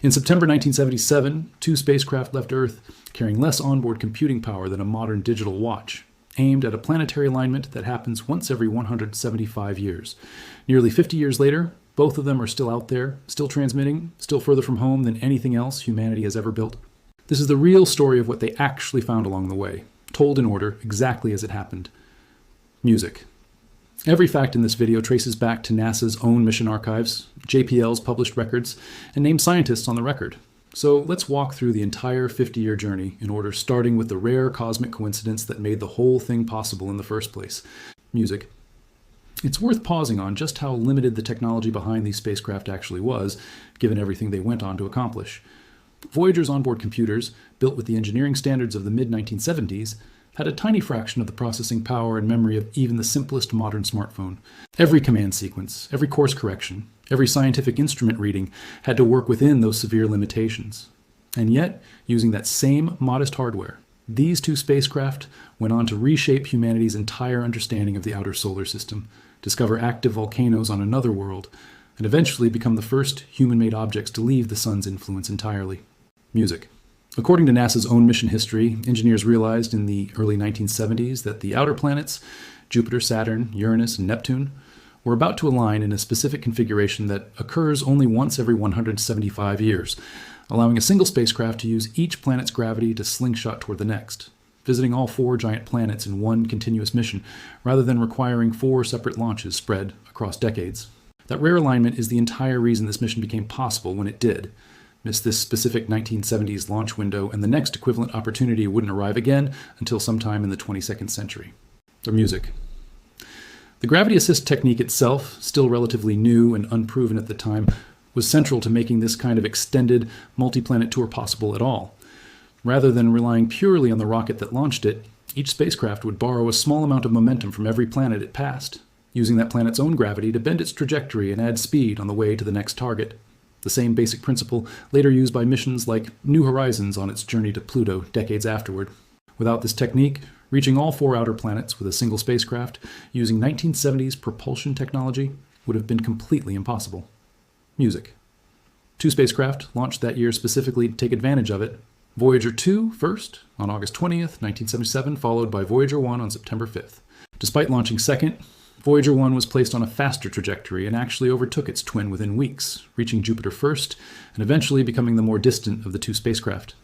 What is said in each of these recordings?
In September 1977, two spacecraft left Earth carrying less onboard computing power than a modern digital watch, aimed at a planetary alignment that happens once every 175 years. Nearly 50 years later, both of them are still out there, still transmitting, still further from home than anything else humanity has ever built. This is the real story of what they actually found along the way, told in order, exactly as it happened. Music. Every fact in this video traces back to NASA's own mission archives, JPL's published records, and named scientists on the record. So let's walk through the entire 50-year journey in order, starting with the rare cosmic coincidence that made the whole thing possible in the first place: music. It's worth pausing on just how limited the technology behind these spacecraft actually was, given everything they went on to accomplish. Voyager's onboard computers, built with the engineering standards of the mid-1970s, had a tiny fraction of the processing power and memory of even the simplest modern smartphone. Every command sequence, every course correction, every scientific instrument reading had to work within those severe limitations. And yet, using that same modest hardware, these two spacecraft went on to reshape humanity's entire understanding of the outer solar system, discover active volcanoes on another world, and eventually become the first human-made objects to leave the sun's influence entirely. Music. According to NASA's own mission history, engineers realized in the early 1970s that the outer planets, Jupiter, Saturn, Uranus, and Neptune, were about to align in a specific configuration that occurs only once every 175 years, allowing a single spacecraft to use each planet's gravity to slingshot toward the next, visiting all 4 giant planets in one continuous mission, rather than requiring 4 separate launches spread across decades. That rare alignment is the entire reason this mission became possible when it did. Miss this specific 1970s launch window, and the next equivalent opportunity wouldn't arrive again until sometime in the 22nd century. Their music. The gravity assist technique itself, still relatively new and unproven at the time, was central to making this kind of extended multi-planet tour possible at all. Rather than relying purely on the rocket that launched it, each spacecraft would borrow a small amount of momentum from every planet it passed, using that planet's own gravity to bend its trajectory and add speed on the way to the next target. The same basic principle later used by missions like New Horizons on its journey to Pluto decades afterward. Without this technique, reaching all 4 outer planets with a single spacecraft using 1970s propulsion technology would have been completely impossible. Music. 2 spacecraft launched that year specifically to take advantage of it. Voyager 2 first on August 20th, 1977, followed by Voyager 1 on September 5th. Despite launching second, Voyager 1 was placed on a faster trajectory and actually overtook its twin within weeks, reaching Jupiter first and eventually becoming the more distant of the 2 spacecraft.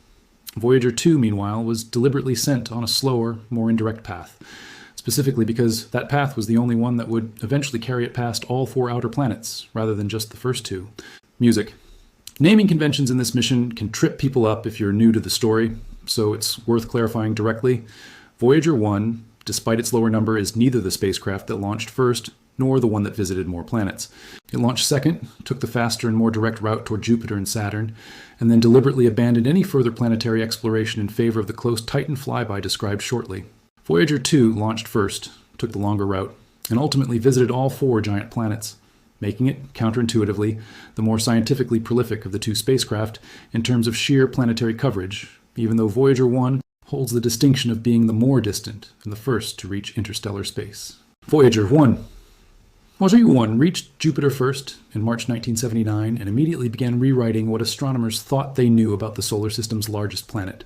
Voyager 2, meanwhile, was deliberately sent on a slower, more indirect path, specifically because that path was the only one that would eventually carry it past all 4 outer planets, rather than just the first 2. Music. Naming conventions in this mission can trip people up if you're new to the story, so it's worth clarifying directly. Voyager 1, despite its lower number, is neither the spacecraft that launched first, nor the one that visited more planets. It launched second, took the faster and more direct route toward Jupiter and Saturn, and then deliberately abandoned any further planetary exploration in favor of the close Titan flyby described shortly. Voyager 2 launched first, took the longer route, and ultimately visited all 4 giant planets, making it, counterintuitively, the more scientifically prolific of the 2 spacecraft in terms of sheer planetary coverage, even though Voyager 1 holds the distinction of being the more distant and the first to reach interstellar space. Voyager 1. Voyager 1 reached Jupiter first in March 1979 and immediately began rewriting what astronomers thought they knew about the solar system's largest planet.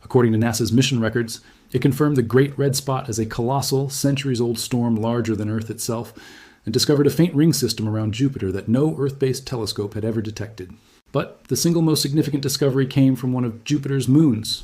According to NASA's mission records, it confirmed the Great Red Spot as a colossal, centuries-old storm larger than Earth itself, and discovered a faint ring system around Jupiter that no Earth-based telescope had ever detected. But the single most significant discovery came from one of Jupiter's moons.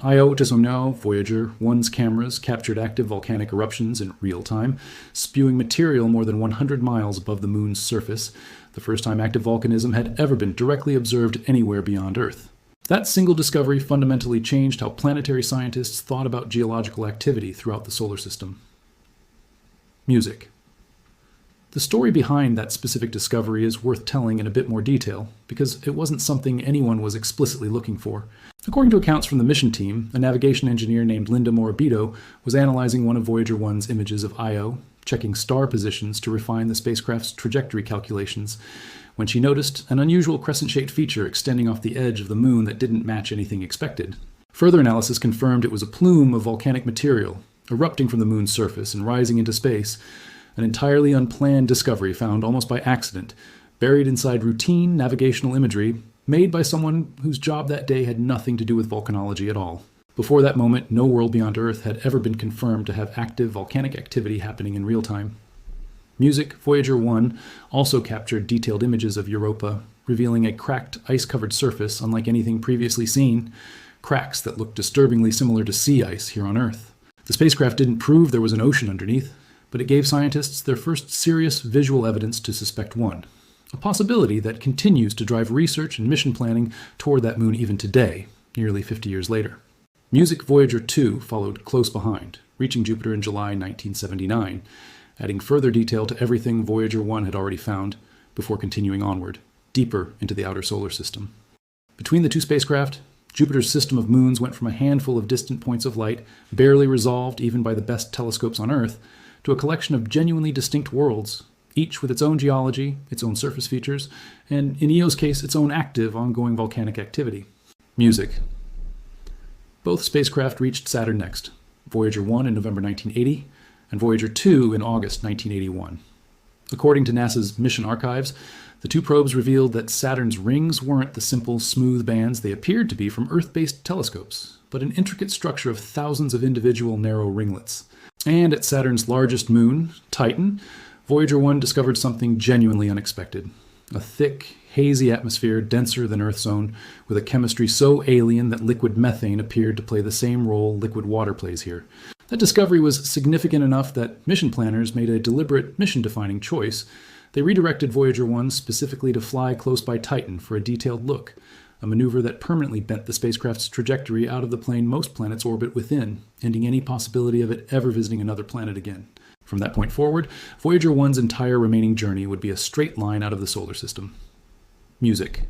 Voyager 1's cameras captured active volcanic eruptions in real time, spewing material more than 100 miles above the moon's surface, the first time active volcanism had ever been directly observed anywhere beyond Earth. That single discovery fundamentally changed how planetary scientists thought about geological activity throughout the solar system. Music. The story behind that specific discovery is worth telling in a bit more detail, because it wasn't something anyone was explicitly looking for. According to accounts from the mission team, a navigation engineer named Linda Morabito was analyzing one of Voyager 1's images of Io, checking star positions to refine the spacecraft's trajectory calculations, when she noticed an unusual crescent-shaped feature extending off the edge of the moon that didn't match anything expected. Further analysis confirmed it was a plume of volcanic material, erupting from the moon's surface and rising into space, an entirely unplanned discovery found almost by accident, buried inside routine navigational imagery made by someone whose job that day had nothing to do with volcanology at all. Before that moment, no world beyond Earth had ever been confirmed to have active volcanic activity happening in real time. Music, Voyager 1, also captured detailed images of Europa, revealing a cracked, ice-covered surface unlike anything previously seen, cracks that looked disturbingly similar to sea ice here on Earth. The spacecraft didn't prove there was an ocean underneath, but it gave scientists their first serious visual evidence to suspect one, a possibility that continues to drive research and mission planning toward that moon even today, nearly 50 years later. Music, Voyager 2 followed close behind, reaching Jupiter in July 1979, adding further detail to everything Voyager 1 had already found before continuing onward, deeper into the outer solar system. Between the two spacecraft, Jupiter's system of moons went from a handful of distant points of light, barely resolved even by the best telescopes on Earth, to a collection of genuinely distinct worlds, each with its own geology, its own surface features, and in Io's case, its own active, ongoing volcanic activity. Music. Both spacecraft reached Saturn next, Voyager 1 in November 1980, and Voyager 2 in August 1981. According to NASA's mission archives, the two probes revealed that Saturn's rings weren't the simple, smooth bands they appeared to be from Earth-based telescopes, but an intricate structure of thousands of individual narrow ringlets. And at Saturn's largest moon, Titan, Voyager 1 discovered something genuinely unexpected. A thick, hazy atmosphere denser than Earth's own, with a chemistry so alien that liquid methane appeared to play the same role liquid water plays here. That discovery was significant enough that mission planners made a deliberate mission-defining choice. They redirected Voyager 1 specifically to fly close by Titan for a detailed look, a maneuver that permanently bent the spacecraft's trajectory out of the plane most planets orbit within, ending any possibility of it ever visiting another planet again. From that point forward, Voyager 1's entire remaining journey would be a straight line out of the solar system. Music.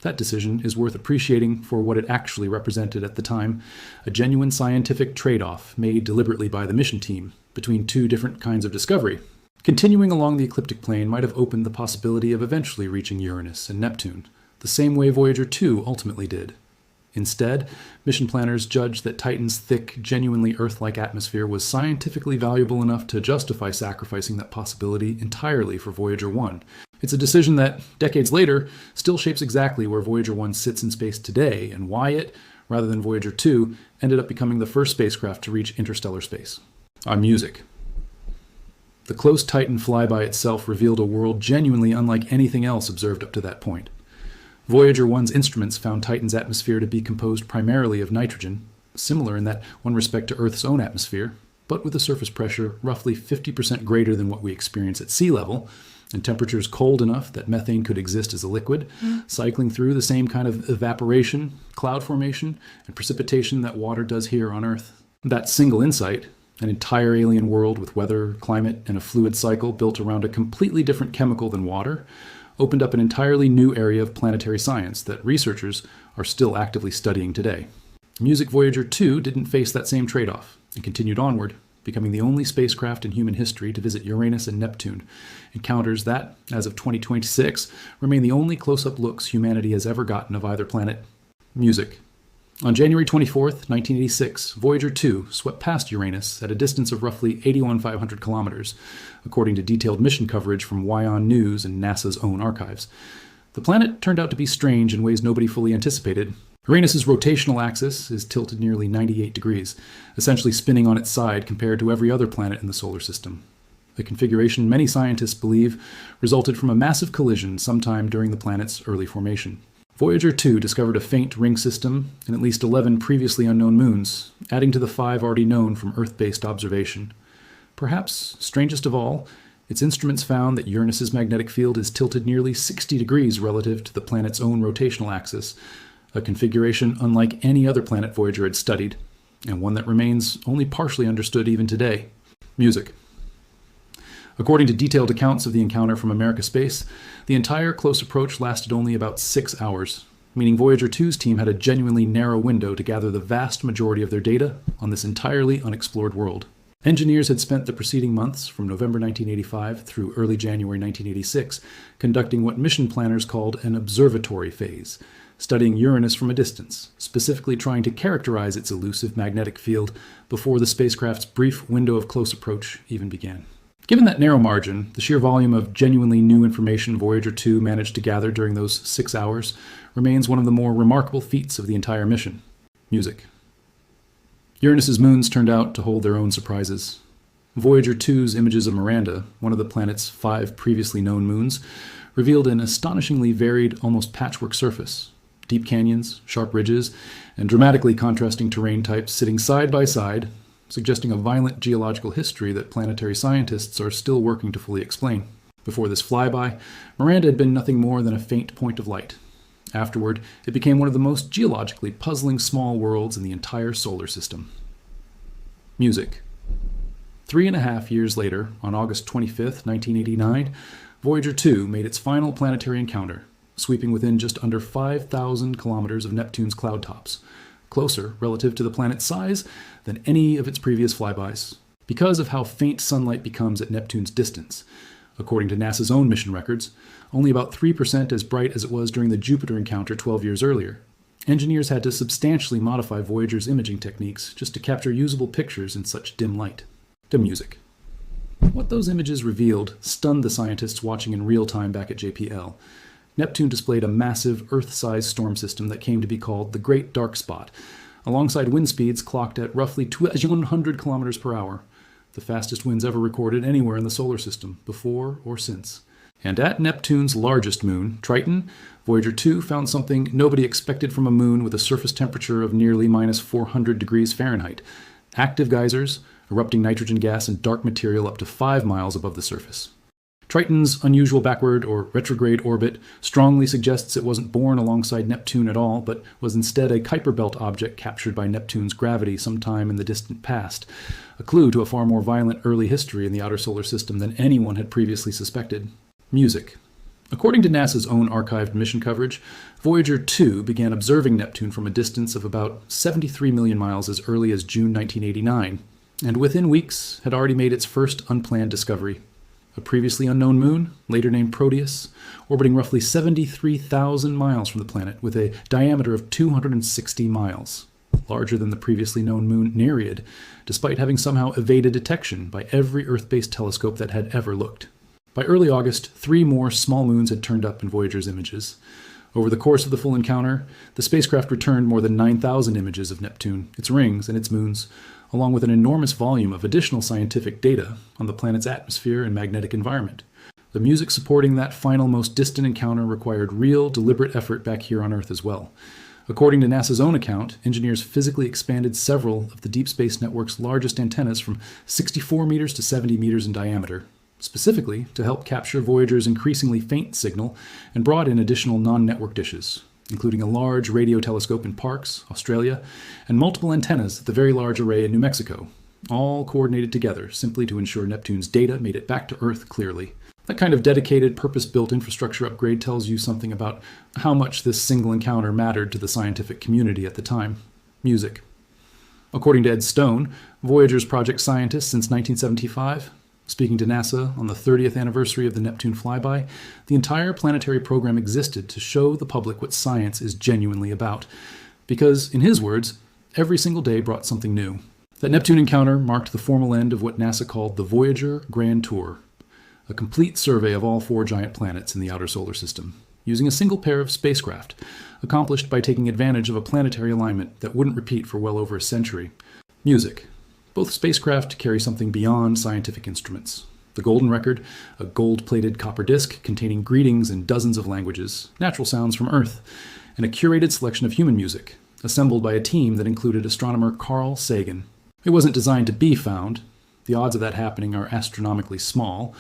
That decision is worth appreciating for what it actually represented at the time, a genuine scientific trade-off made deliberately by the mission team between two different kinds of discovery. Continuing along the ecliptic plane might have opened the possibility of eventually reaching Uranus and Neptune, the same way Voyager 2 ultimately did. Instead, mission planners judged that Titan's thick, genuinely Earth-like atmosphere was scientifically valuable enough to justify sacrificing that possibility entirely for Voyager 1. It's a decision that, decades later, still shapes exactly where Voyager 1 sits in space today and why it, rather than Voyager 2, ended up becoming the first spacecraft to reach interstellar space. On music. The close Titan flyby itself revealed a world genuinely unlike anything else observed up to that point. Voyager 1's instruments found Titan's atmosphere to be composed primarily of nitrogen, similar in that one respect to Earth's own atmosphere, but with a surface pressure roughly 50% greater than what we experience at sea level, and temperatures cold enough that methane could exist as a liquid, cycling through the same kind of evaporation, cloud formation, and precipitation that water does here on Earth. That single insight, an entire alien world with weather, climate, and a fluid cycle built around a completely different chemical than water, opened up an entirely new area of planetary science that researchers are still actively studying today. Music Voyager 2 didn't face that same trade-off and continued onward, becoming the only spacecraft in human history to visit Uranus and Neptune, encounters that, as of 2026, remain the only close-up looks humanity has ever gotten of either planet. Music. On January 24th, 1986, Voyager 2 swept past Uranus at a distance of roughly 81,500 kilometers, according to detailed mission coverage from WION News and NASA's own archives. The planet turned out to be strange in ways nobody fully anticipated. Uranus's rotational axis is tilted nearly 98 degrees, essentially spinning on its side compared to every other planet in the solar system. A configuration many scientists believe resulted from a massive collision sometime during the planet's early formation. Voyager 2 discovered a faint ring system and at least 11 previously unknown moons, adding to the 5 already known from Earth-based observation. Perhaps, strangest of all, its instruments found that Uranus's magnetic field is tilted nearly 60 degrees relative to the planet's own rotational axis, a configuration unlike any other planet Voyager had studied, and one that remains only partially understood even today. Music. According to detailed accounts of the encounter from America Space, the entire close approach lasted only about 6 hours, meaning Voyager 2's team had a genuinely narrow window to gather the vast majority of their data on this entirely unexplored world. Engineers had spent the preceding months, from November 1985 through early January 1986, conducting what mission planners called an observatory phase, studying Uranus from a distance, specifically trying to characterize its elusive magnetic field before the spacecraft's brief window of close approach even began. Given that narrow margin, the sheer volume of genuinely new information Voyager 2 managed to gather during those 6 hours remains one of the more remarkable feats of the entire mission. Music. Uranus's moons turned out to hold their own surprises. Voyager 2's images of Miranda, one of the planet's 5 previously known moons, revealed an astonishingly varied, almost patchwork surface. Deep canyons, sharp ridges, and dramatically contrasting terrain types sitting side by side, suggesting a violent geological history that planetary scientists are still working to fully explain. Before this flyby, Miranda had been nothing more than a faint point of light. Afterward, it became one of the most geologically puzzling small worlds in the entire solar system. Music. 3.5 years later, on August 25, 1989, Voyager 2 made its final planetary encounter, sweeping within just under 5,000 kilometers of Neptune's cloud tops, closer relative to the planet's size than any of its previous flybys, because of how faint sunlight becomes at Neptune's distance. According to NASA's own mission records, only about 3% as bright as it was during the Jupiter encounter 12 years earlier. Engineers had to substantially modify Voyager's imaging techniques just to capture usable pictures in such dim light. To music. What those images revealed stunned the scientists watching in real time back at JPL. Neptune displayed a massive Earth-sized storm system that came to be called the Great Dark Spot, alongside wind speeds clocked at roughly 100 kilometers per hour, the fastest winds ever recorded anywhere in the solar system, before or since. And at Neptune's largest moon, Triton, Voyager 2 found something nobody expected from a moon with a surface temperature of nearly minus 400 degrees Fahrenheit: active geysers, erupting nitrogen gas and dark material up to 5 miles above the surface. Triton's unusual backward or retrograde orbit strongly suggests it wasn't born alongside Neptune at all, but was instead a Kuiper Belt object captured by Neptune's gravity sometime in the distant past, a clue to a far more violent early history in the outer solar system than anyone had previously suspected. Music. According to NASA's own archived mission coverage, Voyager 2 began observing Neptune from a distance of about 73 million miles as early as June 1989, and within weeks had already made its first unplanned discovery. A previously unknown moon, later named Proteus, orbiting roughly 73,000 miles from the planet with a diameter of 260 miles, larger than the previously known moon Nereid, despite having somehow evaded detection by every Earth-based telescope that had ever looked. By early August, 3 more small moons had turned up in Voyager's images. Over the course of the full encounter, the spacecraft returned more than 9,000 images of Neptune, its rings, and its moons, along with an enormous volume of additional scientific data on the planet's atmosphere and magnetic environment. The music supporting that final, most distant encounter required real, deliberate effort back here on Earth as well. According to NASA's own account, engineers physically expanded several of the Deep Space Network's largest antennas from 64 meters to 70 meters in diameter, specifically to help capture Voyager's increasingly faint signal, and brought in additional non-network dishes, including a large radio telescope in Parkes, Australia, and multiple antennas at the Very Large Array in New Mexico, all coordinated together simply to ensure Neptune's data made it back to Earth clearly. That kind of dedicated, purpose-built infrastructure upgrade tells you something about how much this single encounter mattered to the scientific community at the time. Music. According to Ed Stone, Voyager's project scientist since 1975, speaking to NASA on the 30th anniversary of the Neptune flyby, the entire planetary program existed to show the public what science is genuinely about. Because, in his words, every single day brought something new. That Neptune encounter marked the formal end of what NASA called the Voyager Grand Tour, a complete survey of all 4 giant planets in the outer solar system, using a single pair of spacecraft, accomplished by taking advantage of a planetary alignment that wouldn't repeat for well over a century. Music. Both spacecraft carry something beyond scientific instruments. The Golden Record, a gold-plated copper disc containing greetings in dozens of languages, natural sounds from Earth, and a curated selection of human music, assembled by a team that included astronomer Carl Sagan. It wasn't designed to be found. The odds of that happening are astronomically small,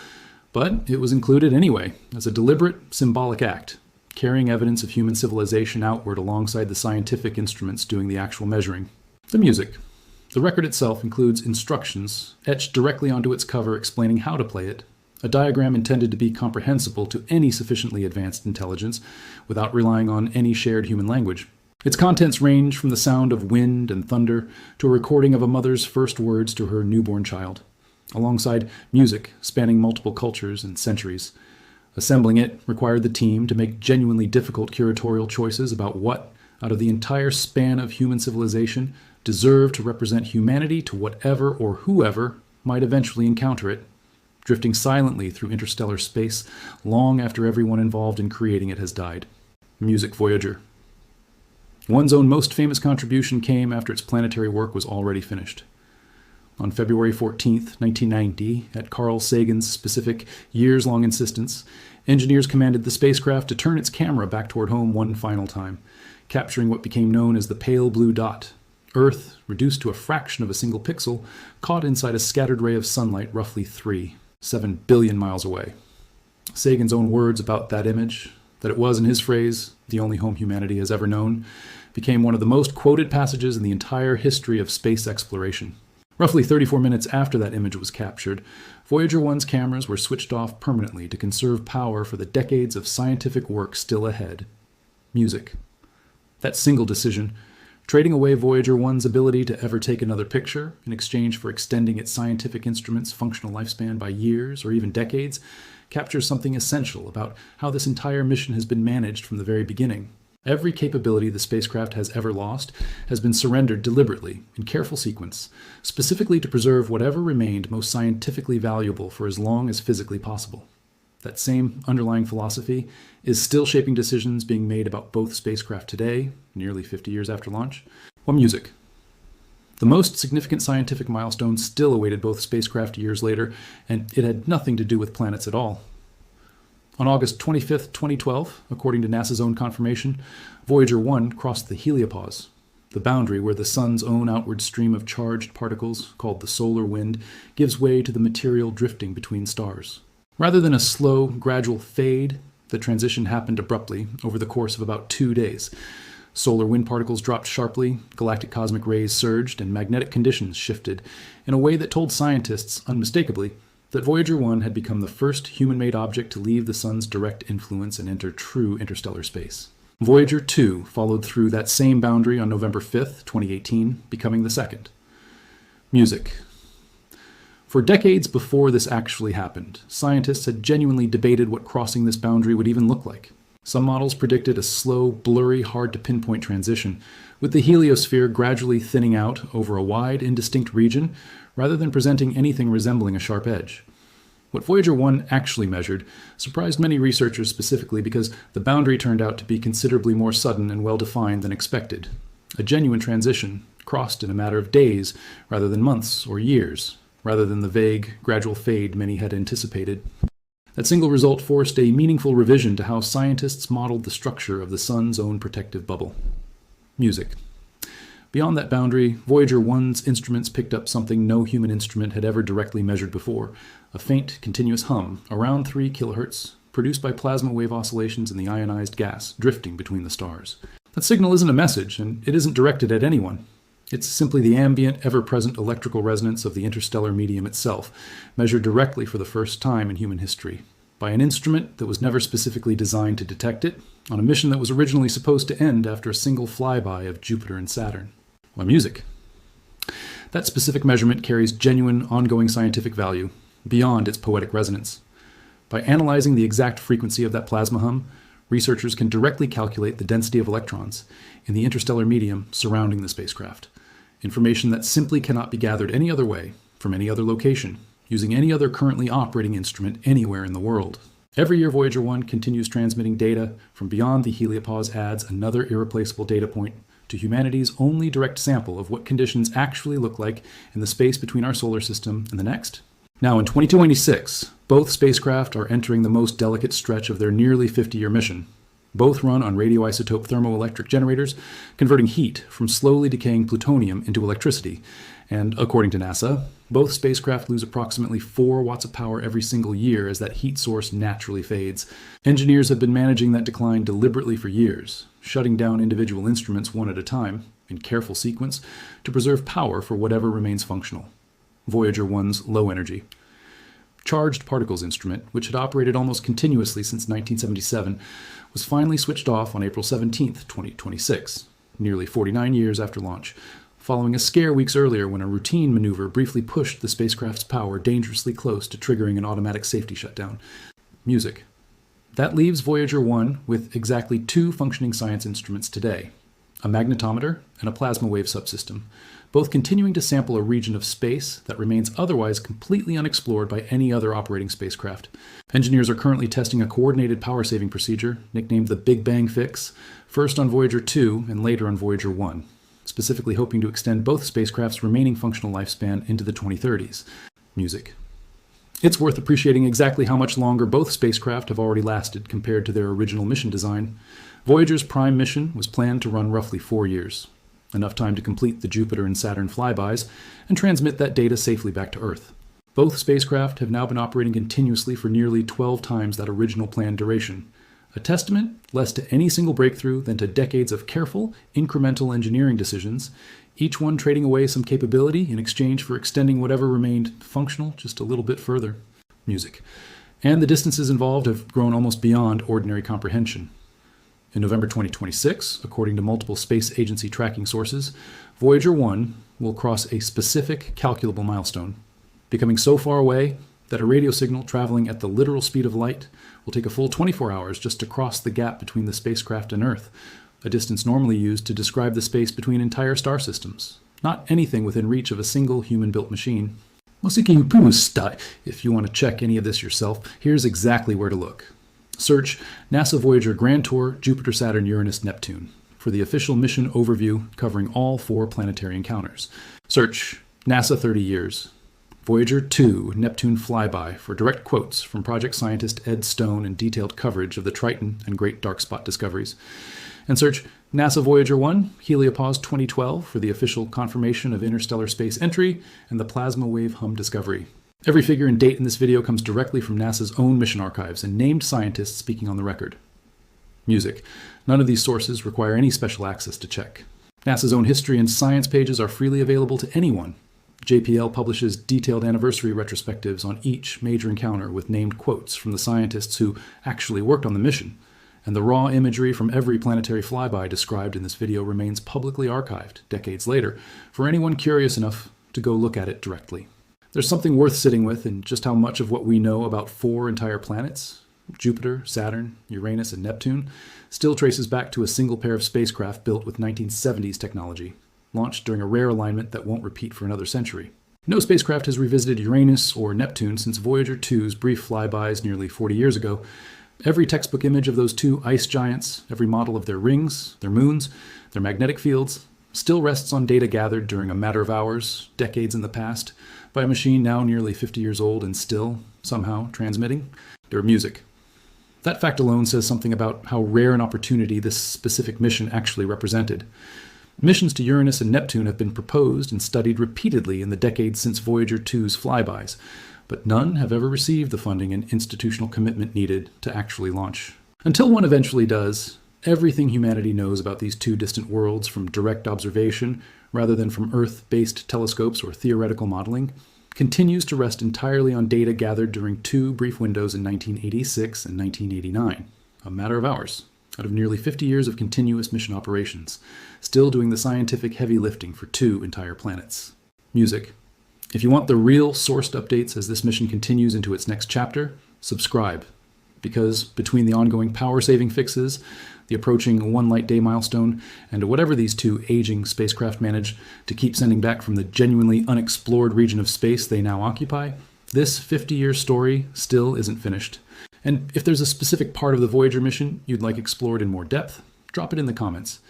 but it was included anyway, as a deliberate, symbolic act, carrying evidence of human civilization outward alongside the scientific instruments doing the actual measuring. The music. The record itself includes instructions etched directly onto its cover explaining how to play it, a diagram intended to be comprehensible to any sufficiently advanced intelligence without relying on any shared human language. Its contents range from the sound of wind and thunder to a recording of a mother's first words to her newborn child, alongside music spanning multiple cultures and centuries. Assembling it required the team to make genuinely difficult curatorial choices about what, out of the entire span of human civilization, deserved to represent humanity to whatever or whoever might eventually encounter it. drifting silently through interstellar space long after everyone involved in creating it has died. Music, Voyager. One's own most famous contribution came after its planetary work was already finished. On February 14, 1990, at Carl Sagan's specific years-long insistence, engineers commanded the spacecraft to turn its camera back toward home one final time, capturing what became known as the pale blue dot, Earth, reduced to a fraction of a single pixel, caught inside a scattered ray of sunlight roughly 7 billion miles away. Sagan's own words about that image, that it was, in his phrase, the only home humanity has ever known, became one of the most quoted passages in the entire history of space exploration. Roughly 34 minutes after that image was captured, Voyager 1's cameras were switched off permanently to conserve power for the decades of scientific work still ahead. Music. That single decision, trading away Voyager 1's ability to ever take another picture in exchange for extending its scientific instrument's functional lifespan by years or even decades, captures something essential about how this entire mission has been managed from the very beginning. Every capability the spacecraft has ever lost has been surrendered deliberately, in careful sequence, specifically to preserve whatever remained most scientifically valuable for as long as physically possible. That same underlying philosophy is still shaping decisions being made about both spacecraft today, nearly 50 years after launch. Well, music. The most significant scientific milestone still awaited both spacecraft years later, and it had nothing to do with planets at all. On August 25, 2012, according to NASA's own confirmation, Voyager 1 crossed the heliopause, the boundary where the sun's own outward stream of charged particles, called the solar wind, gives way to the material drifting between stars. Rather than a slow, gradual fade, the transition happened abruptly over the course of about 2 days. Solar wind particles dropped sharply, galactic cosmic rays surged, and magnetic conditions shifted in a way that told scientists, unmistakably, that Voyager 1 had become the first human-made object to leave the sun's direct influence and enter true interstellar space. Voyager 2 followed through that same boundary on November 5, 2018, becoming the second. Music. For decades before this actually happened, scientists had genuinely debated what crossing this boundary would even look like. Some models predicted a slow, blurry, hard-to-pinpoint transition, with the heliosphere gradually thinning out over a wide, indistinct region, rather than presenting anything resembling a sharp edge. What Voyager 1 actually measured surprised many researchers specifically because the boundary turned out to be considerably more sudden and well-defined than expected. A genuine transition, crossed in a matter of days rather than months or years, rather than the vague, gradual fade many had anticipated. That single result forced a meaningful revision to how scientists modeled the structure of the sun's own protective bubble. Music. Beyond that boundary, Voyager 1's instruments picked up something no human instrument had ever directly measured before, a faint, continuous hum, around 3 kHz, produced by plasma wave oscillations in the ionized gas drifting between the stars. That signal isn't a message, and it isn't directed at anyone. It's simply the ambient, ever-present electrical resonance of the interstellar medium itself, measured directly for the first time in human history, by an instrument that was never specifically designed to detect it, on a mission that was originally supposed to end after a single flyby of Jupiter and Saturn. Well, music. That specific measurement carries genuine, ongoing scientific value, beyond its poetic resonance. By analyzing the exact frequency of that plasma hum, researchers can directly calculate the density of electrons in the interstellar medium surrounding the spacecraft, information that simply cannot be gathered any other way, from any other location, using any other currently operating instrument anywhere in the world. Every year Voyager 1 continues transmitting data from beyond the heliopause adds another irreplaceable data point to humanity's only direct sample of what conditions actually look like in the space between our solar system and the next. Now in 2026, both spacecraft are entering the most delicate stretch of their nearly 50-year mission. Both run on radioisotope thermoelectric generators, converting heat from slowly decaying plutonium into electricity. And according to NASA, both spacecraft lose approximately 4 watts of power every single year as that heat source naturally fades. Engineers have been managing that decline deliberately for years, shutting down individual instruments one at a time, in careful sequence, to preserve power for whatever remains functional. Voyager 1's low energy. Charged particles instrument, which had operated almost continuously since 1977, was finally switched off on April 17, 2026, nearly 49 years after launch, following a scare weeks earlier when a routine maneuver briefly pushed the spacecraft's power dangerously close to triggering an automatic safety shutdown. Music. That leaves Voyager 1 with exactly 2 functioning science instruments today. a magnetometer, and a plasma wave subsystem, both continuing to sample a region of space that remains otherwise completely unexplored by any other operating spacecraft. Engineers are currently testing a coordinated power-saving procedure, nicknamed the Big Bang Fix, first on Voyager 2 and later on Voyager 1, specifically hoping to extend both spacecraft's remaining functional lifespan into the 2030s. Music. It's worth appreciating exactly how much longer both spacecraft have already lasted compared to their original mission design. Voyager's prime mission was planned to run roughly 4 years, enough time to complete the Jupiter and Saturn flybys and transmit that data safely back to Earth. Both spacecraft have now been operating continuously for nearly 12 times that original planned duration, a testament less to any single breakthrough than to decades of careful, incremental engineering decisions, each one trading away some capability in exchange for extending whatever remained functional just a little bit further. Music. And the distances involved have grown almost beyond ordinary comprehension. In November 2026, according to multiple space agency tracking sources, Voyager 1 will cross a specific calculable milestone, becoming so far away that a radio signal traveling at the literal speed of light will take a full 24 hours just to cross the gap between the spacecraft and Earth, a distance normally used to describe the space between entire star systems, not anything within reach of a single human-built machine. If you want to check any of this yourself, here's exactly where to look. Search NASA Voyager Grand Tour Jupiter, Saturn, Uranus, Neptune for the official mission overview covering all 4 planetary encounters. Search NASA 30 years. Voyager 2 Neptune flyby for direct quotes from project scientist Ed Stone and detailed coverage of the Triton and Great Dark Spot discoveries. And search NASA Voyager 1 Heliopause 2012 for the official confirmation of interstellar space entry and the plasma wave hum discovery. Every figure and date in this video comes directly from NASA's own mission archives and named scientists speaking on the record. Music. None of these sources require any special access to check. NASA's own history and science pages are freely available to anyone. JPL publishes detailed anniversary retrospectives on each major encounter with named quotes from the scientists who actually worked on the mission, and the raw imagery from every planetary flyby described in this video remains publicly archived decades later for anyone curious enough to go look at it directly. There's something worth sitting with in just how much of what we know about 4 entire planets, Jupiter, Saturn, Uranus, and Neptune, still traces back to a single pair of spacecraft built with 1970s technology, launched during a rare alignment that won't repeat for another century. No spacecraft has revisited Uranus or Neptune since Voyager 2's brief flybys nearly 40 years ago. Every textbook image of those 2 ice giants, every model of their rings, their moons, their magnetic fields, still rests on data gathered during a matter of hours, decades in the past, by a machine now nearly 50 years old and still, somehow, transmitting their music. That fact alone says something about how rare an opportunity this specific mission actually represented. Missions to Uranus and Neptune have been proposed and studied repeatedly in the decades since Voyager 2's flybys, but none have ever received the funding and institutional commitment needed to actually launch. Until one eventually does, everything humanity knows about these 2 distant worlds from direct observation, rather than from Earth-based telescopes or theoretical modeling, continues to rest entirely on data gathered during 2 brief windows in 1986 and 1989, a matter of hours, out of nearly 50 years of continuous mission operations, still doing the scientific heavy lifting for 2 entire planets. Music. If you want the real sourced updates as this mission continues into its next chapter, subscribe, because between the ongoing power-saving fixes, the approaching 1 light day milestone, and whatever these 2 aging spacecraft manage to keep sending back from the genuinely unexplored region of space they now occupy, this 50-year story still isn't finished. And if there's a specific part of the Voyager mission you'd like explored in more depth, drop it in the comments.